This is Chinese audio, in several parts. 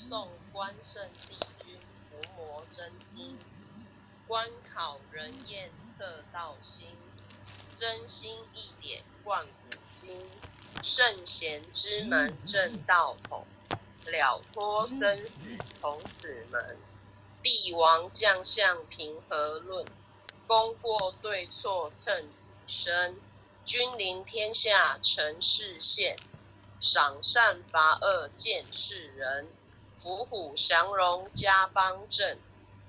宋关圣帝君伏魔真经，观考人验测道心，真心一点贯古今。圣贤之门正道统，了脱生死从此门。帝王将相平和论，功过对错称己身。君临天下诚事宪，赏善罚恶见世人。伏虎降龙家邦正，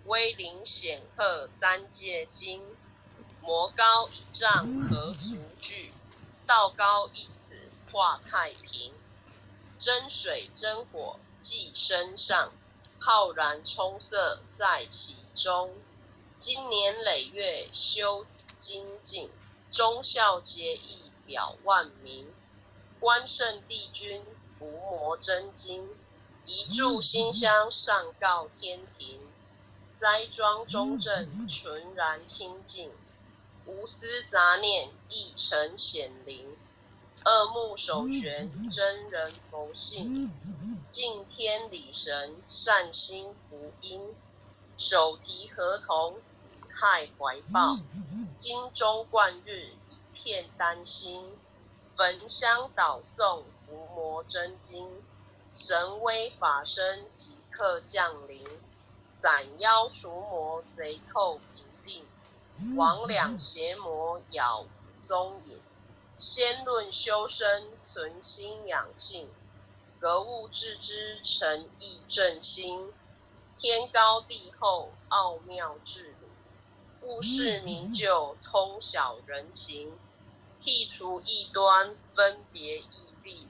威灵显赫三界经。魔高一丈何足惧，道高一尺化太平。真水真火寄身上，浩然充塞在其中。经年累月修精进，忠孝节义表万民。关圣帝君伏魔真经，一炷馨香上告天庭。斋庄中正纯然清净，无私杂念亦成显灵。恶目首悬真人佛性，敬天理神善心福音。手提合同子亥怀抱，金钟贯日一片丹心。焚香祷诵伏魔真经，神威法身即刻降临。斩妖除魔贼寇平定，魍魉邪魔杳无踪影。先论修身存心养性，格物致知诚意正心。天高地厚奥妙治理，物事明就通晓人情。剔除异端分别义利，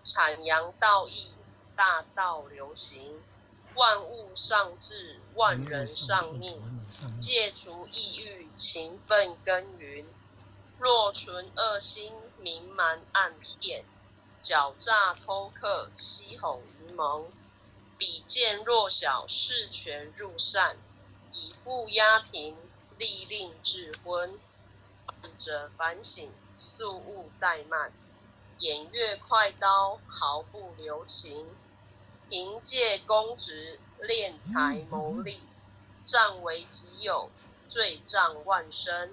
阐扬道义大道流行。万物上治万人上命，戒除抑郁勤奋耕耘。若存恶心明瞒暗骗，狡诈偷克欺哄愚蒙。比见弱小事权入善，以富压贫利令智昏。患者反省速勿怠慢，偃月快刀毫不留情。凭借公职敛财谋利，占为己有罪障万生。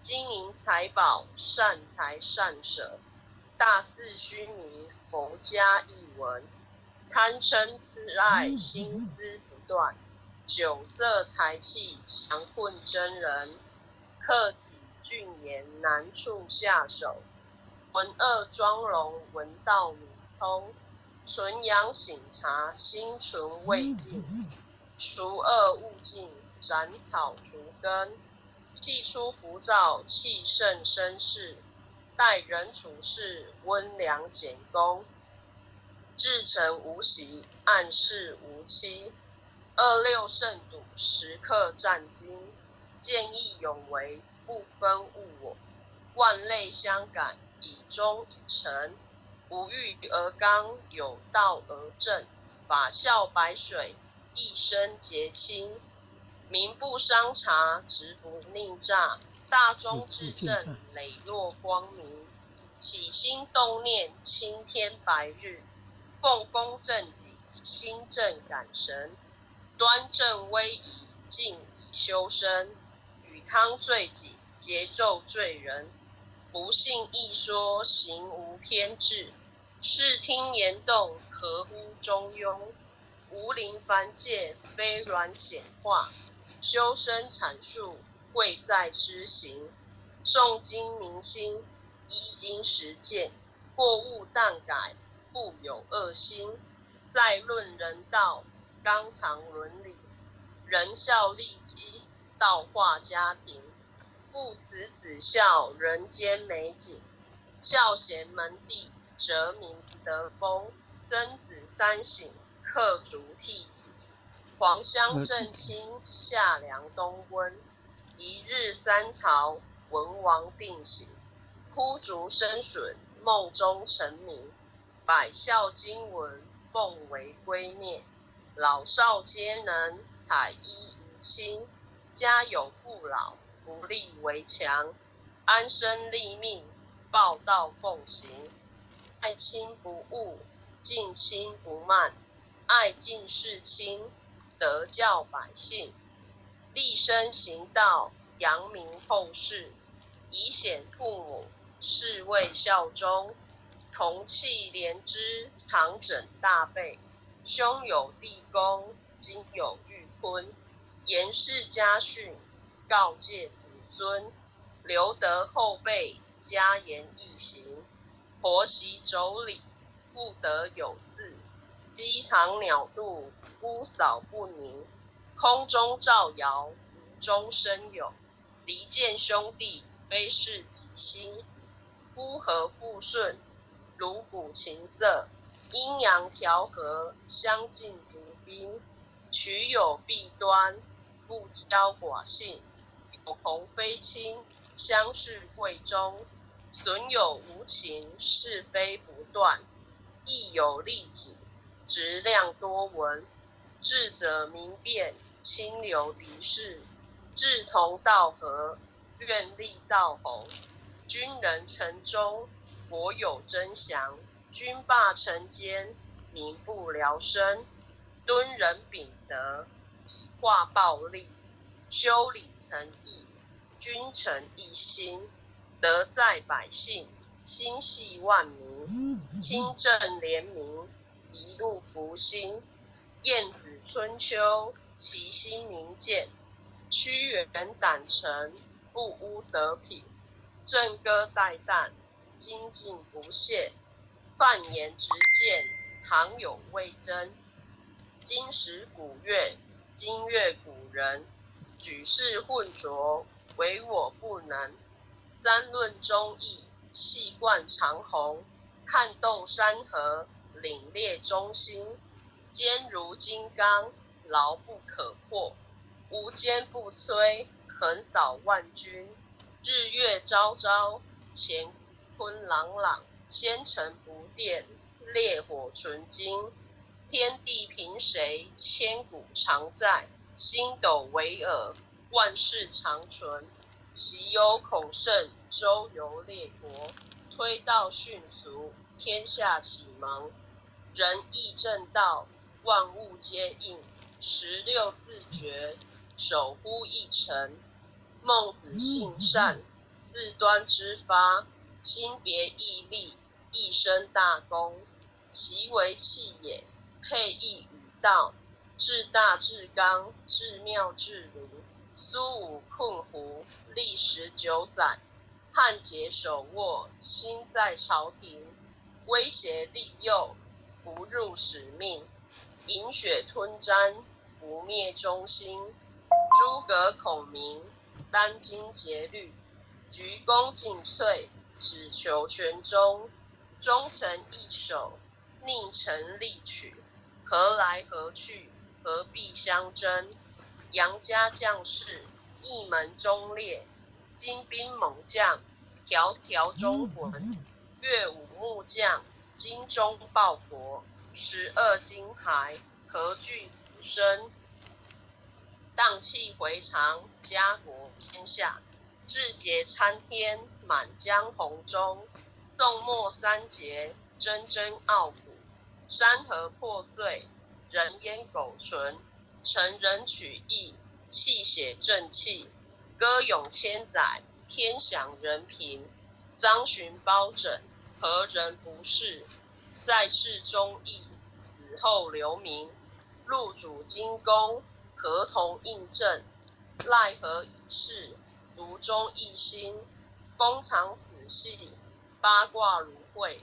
金银财宝善财善舍，大肆虚弥佛家译文。贪嗔痴爱心思不断，酒色财气强困真人。克己峻严难处下手，文恶妆容闻道米葱。纯阳醒察心存未尽，除恶务尽斩草除根。气出浮躁气盛绅士，待人处事温良俭恭。至诚无息暗示无欺，二六圣笃时刻战兢。见义勇为不分物我，万类相感以忠以诚。无欲而刚有道而正，法效百水一生洁清。民不伤察直不佞诈，大忠至正磊落光明。起心动念青天白日，奉公正己心正感神。端正威仪静以修身，与汤罪己节奏罪人。不信一说行无偏执，视听言动合乎中庸。无临凡界非软显化，修身阐述贵在知行。诵经明心依经实践，过误惮改不有恶心。再论人道纲常伦理，仁孝利基道化家庭。父慈子孝人间美景，孝贤门第哲明德风。曾子三省克逐替己，黄香正清夏凉冬温。一日三朝文王定省，枯竹生笋梦中成名。百孝经文奉为圭臬，老少皆能采衣娱亲。家有父老不立为强，安身立命报道奉行。爱亲不误，敬亲不慢，爱敬事亲，德教百姓，立身行道，扬名后世，以显父母，是谓孝忠。同气连枝，常枕大备，兄有弟恭，今有玉坤，严氏家训，告诫子孙，留得后辈，家言义行。婆媳妯娌，不得有嗣，鸡肠鸟肚，姑嫂不宁。空中照摇，无中生有，离间兄弟，非是己心。夫和妇顺，颅骨琴瑟，阴阳调和，相敬如宾。取有弊端，不骄寡幸，有朋非亲，相视贵重。损有无情，是非不断。亦有利己，直量多闻。智者明辨，清流离世。志同道合，愿力道弘。君人臣忠，国有真祥。君霸臣奸，民不聊生。敦仁秉德，以化暴力。修理诚意，君臣一心。德在百姓，心系万民。清正廉明，一路福星。晏子春秋，其心明鉴。屈原胆诚，不污德品。正歌待旦，精进不懈。犯言直谏，常有魏征。今时古乐，今乐古人。举世混浊，唯我不能。三论忠义，气贯长虹。看动山河，凛冽忠心。坚如金刚，牢不可破。无坚不摧，横扫万军。日月昭昭，乾坤朗朗。仙尘不电，烈火纯金。天地凭谁，千古常在。星斗为尔，万世长存。昔有孔圣，周游列国。推道训俗，天下启蒙。仁义正道，万物皆应。16字诀，守乎一城。孟子性善，四端之发。心别毅力，一生大功。其为气也，配义与道。至大至刚，至妙至灵。苏武困胡，历19载。汉节手握，心在朝廷。威胁利诱，不入使命。饮血吞毡，不灭忠心。诸葛孔明，殚精竭虑。鞠躬尽瘁，只求全忠。忠诚义守，佞臣力取。何来何去，何必相争？杨家将士，一门忠烈。精兵猛将，条条忠魂。岳武木匠，精忠报国。12金牌，何惧死生？荡气回肠，家国天下。志节参天，满江红中。宋末三杰，铮铮傲骨。山河破碎，人烟苟存。成人取义，气血正气。歌咏千载，天享人平。张巡包拯，何人不是？在世忠义，死后留名。入主金宫，合同印证。奈何已逝，独钟一心。封藏死系，八卦如会。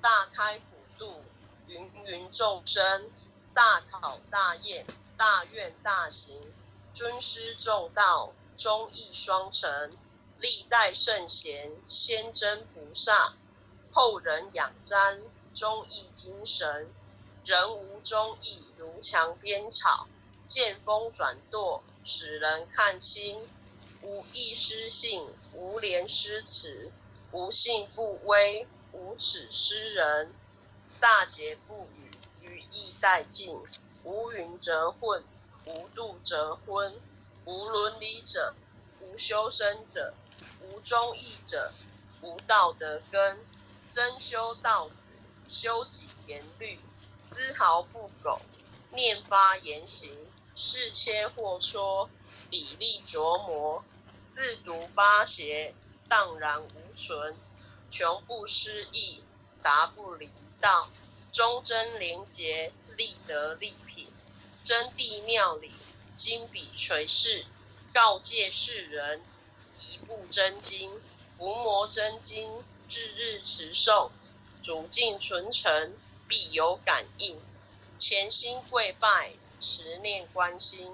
大开普渡，芸芸众生。大考大验，大愿大行。尊师重道，忠义双成。历代圣贤，先真菩萨。后人仰瞻，忠义精神。人无忠义，如墙边草。见风转舵，使人看清。无义失信，无廉失耻。无信不威，无耻失人。大节不语，语义殆尽。无云则混，无度则昏。无伦理者，无修身者。无忠义者，无道德根。真修到死，修己严律，丝毫不苟。念发言行，事切或戳，理力琢磨，四读八邪，荡然无存，穷不失意，达不离道，忠贞廉洁，立德立品，真谛妙理，经笔垂示，告诫世人，一部真经，伏魔真经，日日持诵，主境存诚，必有感应。潜心跪拜，持念观心，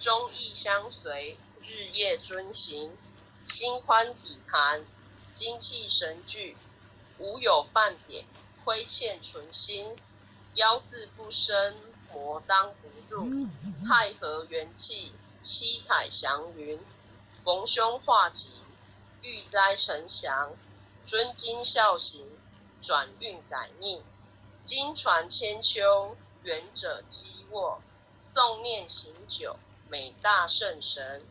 忠义相随，日夜遵行，心宽体盘，精气神聚，无有半点亏欠存心，妖字不生，魔当不入，太和元气，七彩祥云，逢凶化吉，遇灾成祥，遵经孝行，转运改命，经传千秋，远者积握，诵念行久，美大圣神，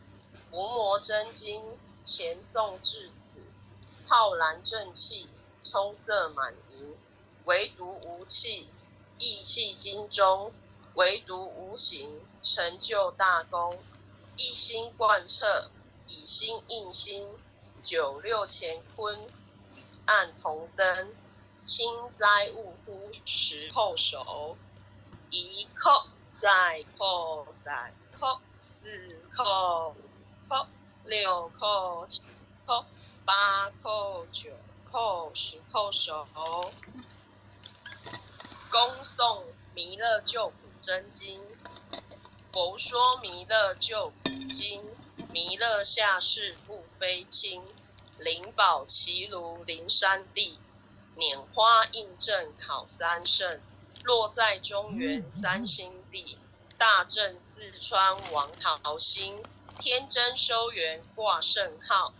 伏魔真经，前诵至此，浩然正气，充塞满盈，唯独无气，意气精中，唯独无形，成就大功，一心贯彻，以心印心，九六乾坤，暗同灯，轻灾勿忽时后手，一扣再扣三扣四扣五扣六扣七扣八扣九扣10扣手，恭诵弥勒救苦真经。佛说弥勒救苦经，弥勒下世不非轻，灵宝齐炉灵山地，拈花印证考三圣，落在中原三星地，大正四川王桃心，天真收元挂圣号，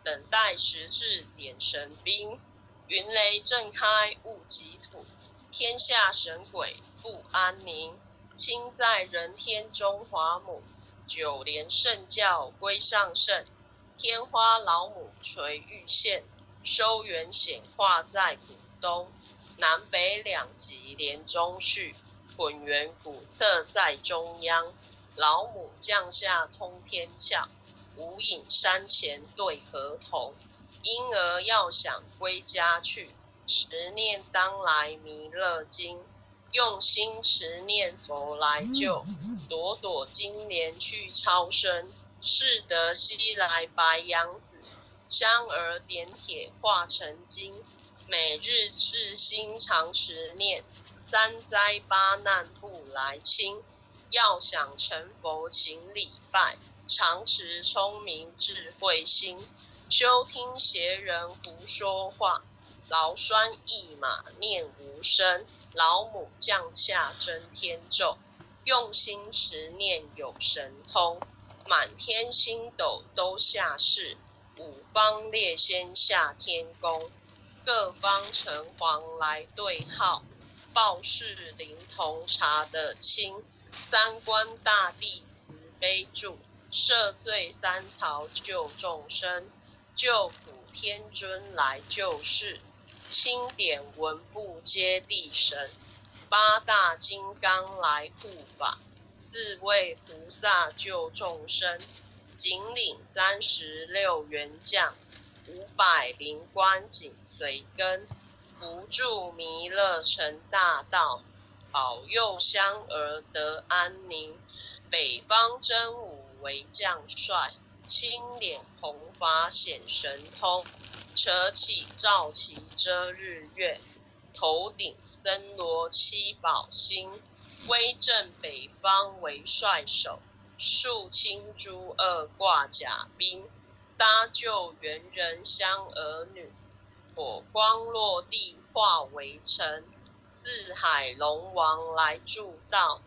等待时至点神兵，云雷震开雾极土，天下神鬼不安宁，亲在人天中华母，九连圣教归上圣，天花老母垂玉线，收元显化在古东，南北两极连中续，混元古特在中央，老母降下通天窍，无影山前对河童，婴儿要想归家去，持念当来弥勒经，用心持念佛来救，朵朵金莲去超生，适得西来白羊子，香儿点铁化成金，每日至心常持念，三灾八难不来侵，要想成佛请礼拜，常持聪明智慧心，休听邪人胡说话，劳酸一马念无声，老母降下真天咒，用心持念有神通，满天星斗都下世，五方列仙下天宫，各方城隍来对号，报事灵童查得清，三官大帝慈悲助，赦罪三曹救众生，救苦天尊来救世，钦点文部接地神，八大金刚来护法，四位菩萨救众生，紧领36员将，500灵官紧随跟，扶助弥勒成大道，保佑香儿得安宁。北方真武为将帅，青脸红发显神通，扯起罩旗遮日月，头顶森罗七宝星，威震北方为帅首，肃清诸恶挂甲兵，搭救猿人香儿女，火光落地化为尘，四海龙王来助道，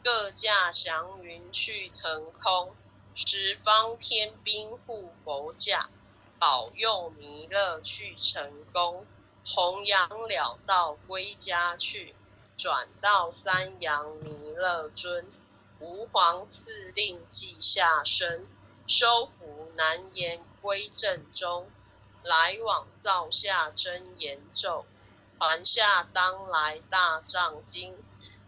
各驾祥云去腾空，十方天兵护佛驾，保佑弥勒去成功，弘扬了道归家去，转到三阳弥勒尊，吾皇赐令记下身，收服难言归正中，来往造下真言咒，传下当来大藏经，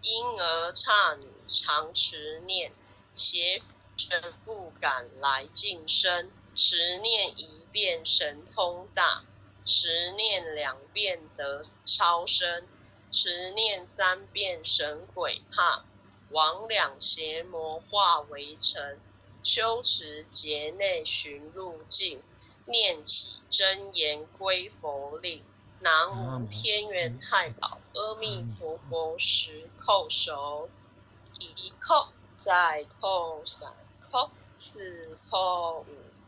婴儿刹女常持念，邪神不敢来近身。持念一遍神通大，持念2遍得超生，持念3遍神鬼怕。魍魉邪魔化为尘，修持劫内寻路径。念起真言归佛令，南无天元太保阿弥陀佛10叩首，1叩再叩3叩4叩5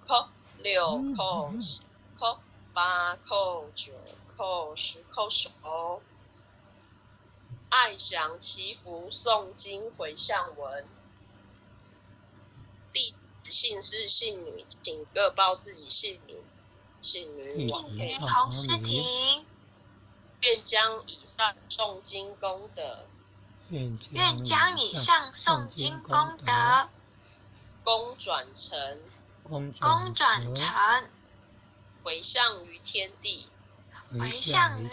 叩6叩7叩8叩9叩10叩首。爱祥祈福诵经回向文。弟子姓氏姓女，请各报自己姓名。姓女王佩洪诗婷，愿将以上诵经功德，愿将以上诵经功德，功转成，回向于天地，回向于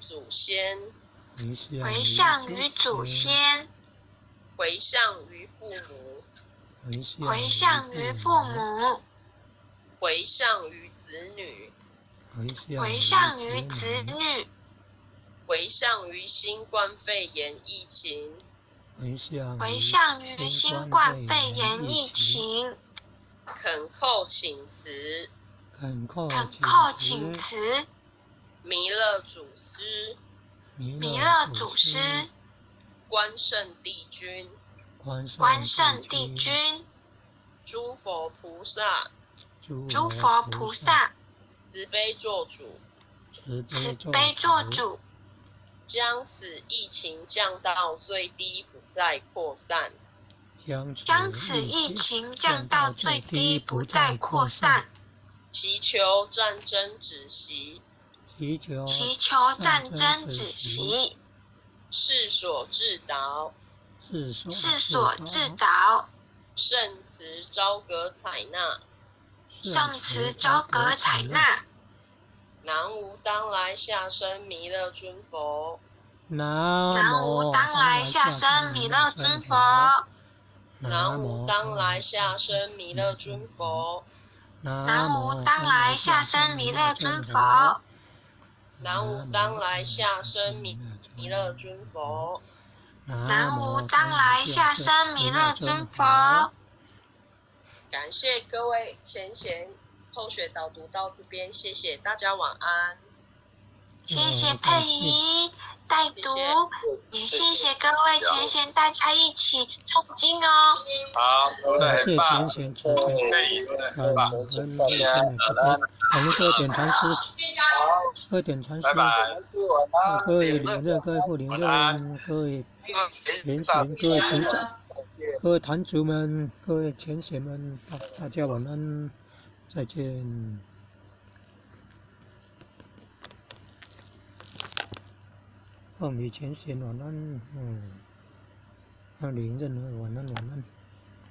祖先，回向于祖先，回向于父母，回向于父母，回向于子女，回向于子女，回向于新冠肺炎疫情，回向于新冠肺炎疫情，恳叩请辞，弥勒祖师，关圣帝君，诸佛菩萨，慈悲做主，将此疫情降到最低，不再扩散。祈求战争止息，世所致导，圣慈昭格采纳，南无当来下生弥勒尊佛，南无当来下生弥勒尊佛，南无当来下生弥勒尊佛，南无当来下生弥勒尊佛，南无当来下生弥勒尊佛，南无当来下生弥勒尊佛。感谢各位前贤后学导读到这边，谢谢大家，晚安。谢谢佩仪带读，也谢谢各位前贤，大家一起诵经哦。好，感谢前贤慈悲，感恩各位点传师，各位点传师，各位领任，各位副领任，各位前贤，各位组长，各位坛主们，各位前贤们，大家晚安，再见。放你前贤晚安，领任晚安晚安。